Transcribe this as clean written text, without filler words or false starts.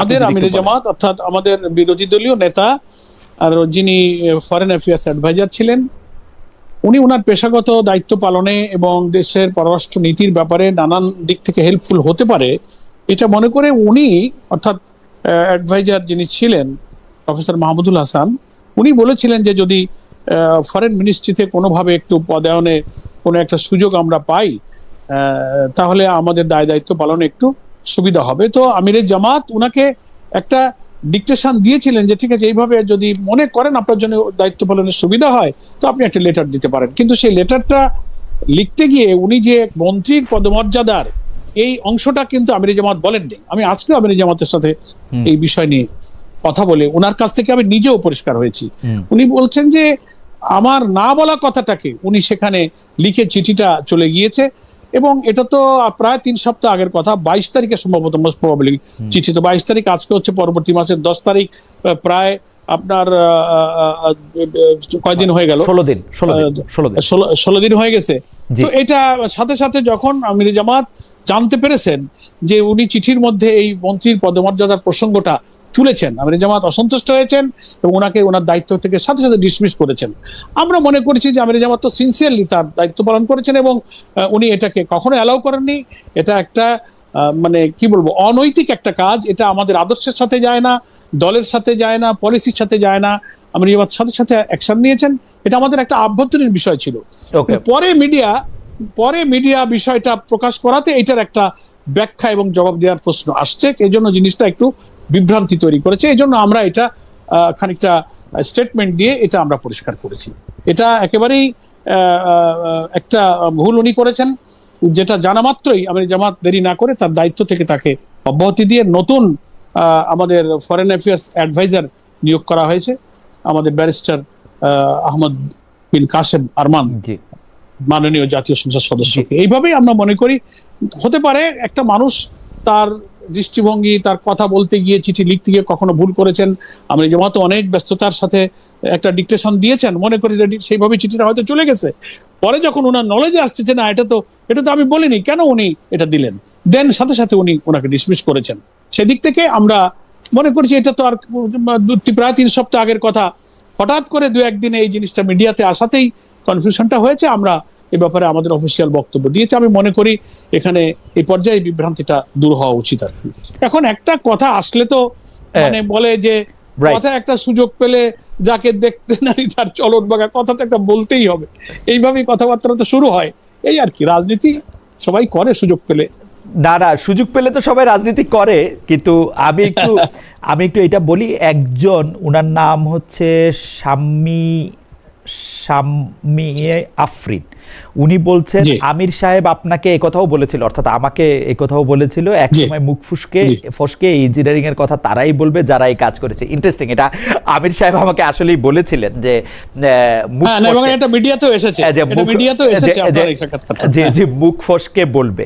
আমাদের আমির জামাত অর্থাৎ আমাদের বিরোধী দলীয় নেতা আর যিনি ফরেন অ্যাফেয়ার্স অ্যাডভাইজার ছিলেন, উনি ওনার পেশাগত দায়িত্ব পালনে এবং দেশের পররাষ্ট্র নীতির ব্যাপারে নানান দিক থেকে হেল্পফুল হতে পারে এটা মনে করে উনি অর্থাৎ অ্যাডভাইজার যিনি ছিলেন প্রফেসর মাহমুদুল হাসান, উনি বলেছিলেন যে যদি ফরেন মিনিস্ট্রিতে কোনোভাবে একটু পদায়নে কোনো একটা সুযোগ আমরা পাই তাহলে আমাদের দায় দায়িত্ব পালনে একটু সুবিধা হবে। তো আমিরের জামাত উনাকে একটা ডিকটেশন দিয়েছিলেন যে ঠিক আছে, এইভাবে যদি মনে করেন আপনার জন্য দায়িত্ব পালনের সুবিধা হয় তো আপনি একটা লেটার দিতে পারেন। কিন্তু সেই লেটারটা লিখতে গিয়ে উনি যে মন্ত্রীর পদমর্যাদার এই অংশটা কিন্তু আমির জামাত বলেননি। আমি আজকেও আমির জামাতের সাথে এই বিষয় নিয়ে কথা বলে ওনার কাছ থেকে আমি নিজেও পরিষ্কার হয়েছি। উনি বলছেন যে আমার না বলা কথাটাকে উনি সেখানে লিখে চিঠিটা চলে গিয়েছে এবং এটা তো প্রায় 3 সপ্তাহ আগের কথা, 22 তারিখে সম্ভবত মোস্ট প্রবাবলি চিঠি। তো 22 তারিখ আজকে হচ্ছে পরবর্তী মাসের 10 তারিখ, প্রায় আপনার কয়দিন হয়ে গেল? 16 দিন হয়ে গেছে। তো এটা সাথে সাথে যখন আমির জামাত জানতে পেরেছেন যে উনি চিঠির মধ্যে এই মন্ত্রীর পদমর্যাদার প্রসঙ্গটা তুলেছেন, আমির জামাত অসন্তুষ্ট হয়েছেন এবং ওনাকে ওনার দায়িত্ব থেকে সাথে সাথে ডিসমিস করেছেন। আমরা মনে করেছি যে আমির জামাত তো সিনসিয়ারলি তার দায়িত্ব পালন করেছেন এবং উনি এটাকে কখনো অ্যালাউ করেননি। এটা একটা মানে কি বলবো, অনৈতিক একটা কাজ। এটা আমাদের আদর্শের সাথে যায় না, দলের সাথে যায় না, পলিসির সাথে যায় না। আমির জামাত সাথে সাথে অ্যাকশন নিয়েছেন। এটা আমাদের একটা আভ্যন্তরীণ বিষয় ছিল। পরে মিডিয়া বিষয়টা প্রকাশ করাতে এটার একটা ব্যাখ্যা এবং জবাব দেওয়ার প্রশ্ন আসছে, এই জন্য জিনিসটা একটু বিভ্রান্তি তৈরি করেছে। এই জন্য আমরা এটা খানিকটা স্টেটমেন্ট দিয়ে এটা আমরা পরিষ্কার করেছি। এটা একেবারেই একটা ভুল উনি করেছেন, যেটা জানা মাত্রই আমির জামাত দেরি না করে তার দায়িত্ব থেকে তাকে অব্যাহতি দিয়ে নতুন আমাদের ফরেন অ্যাফেয়ার্স অ্যাডভাইজার নিয়োগ করা হয়েছে, আমাদের ব্যারিস্টার আহমদ বিন কাসেম আরমান, মাননীয় জাতীয় সংসদ সদস্যকে। এইভাবেই আমরা মনে করি হতে পারে একটা মানুষ তার দৃষ্টিভঙ্গি, তার কথা বলতে গিয়ে, চিঠি লিখতে গিয়ে কখনো ভুল করেছেন। আমির জামাত অনেক ব্যস্ততার সাথে একটা ডিকটেশন দিয়েছেন, মনে করি যে সেইভাবে চিঠিটা হয়তো চলে গেছে। পরে যখন ওনার নলেজে আসছে যে না এটা তো আমি বলিনি, কেন উনি এটা দিলেন, দেন সাথে সাথে উনি ওনাকে ডিসমিস করেছেন। সেদিক থেকে আমরা মনে করছি এটা তো আর প্রায় 3 সপ্তাহ আগের কথা, হঠাৎ করে 2-1 দিনে এই জিনিসটা মিডিয়াতে আসাতেই কনফিউশনটা হয়েছে। আমরা এ ব্যাপারে আমাদের অফিসিয়াল বক্তব্য দিয়েছি। আমি মনে করি এখানে এই পর্যায়ে বিভ্রান্তিটা দূর হওয়া উচিত আর কি। এখন একটা কথা আসলে তো মানে বলে যে কথা একটা সুযোগ পেলে যাকে দেখতে নারী তার চলন বাঁকা, কথা তো একটা বলতেই হবে। এইভাবেই কথাবার্তা তো শুরু হয়, এই আর কি। রাজনীতি সবাই করে সুযোগ পেলে। না সুযোগ পেলে তো সবাই রাজনীতি করে, কিন্তু আমি একটু এটা বলি। একজন, ওনার নাম হচ্ছে শাম্মী আফরিন, উনি বলছেন আমির সাহেব আপনাকে একথাও বলেছিল, অর্থাৎ আমাকে একথাও বলেছিল এক সময় মুখ ফসকে ইঞ্জিনিয়ারিং এর কথা তারাই বলবে যারা এই কাজ করেছে। ইন্টারেস্টিং, এটা আমির সাহেব আমাকে আসলেই বলেছিলেন যে মুখ ফসকে বলবে।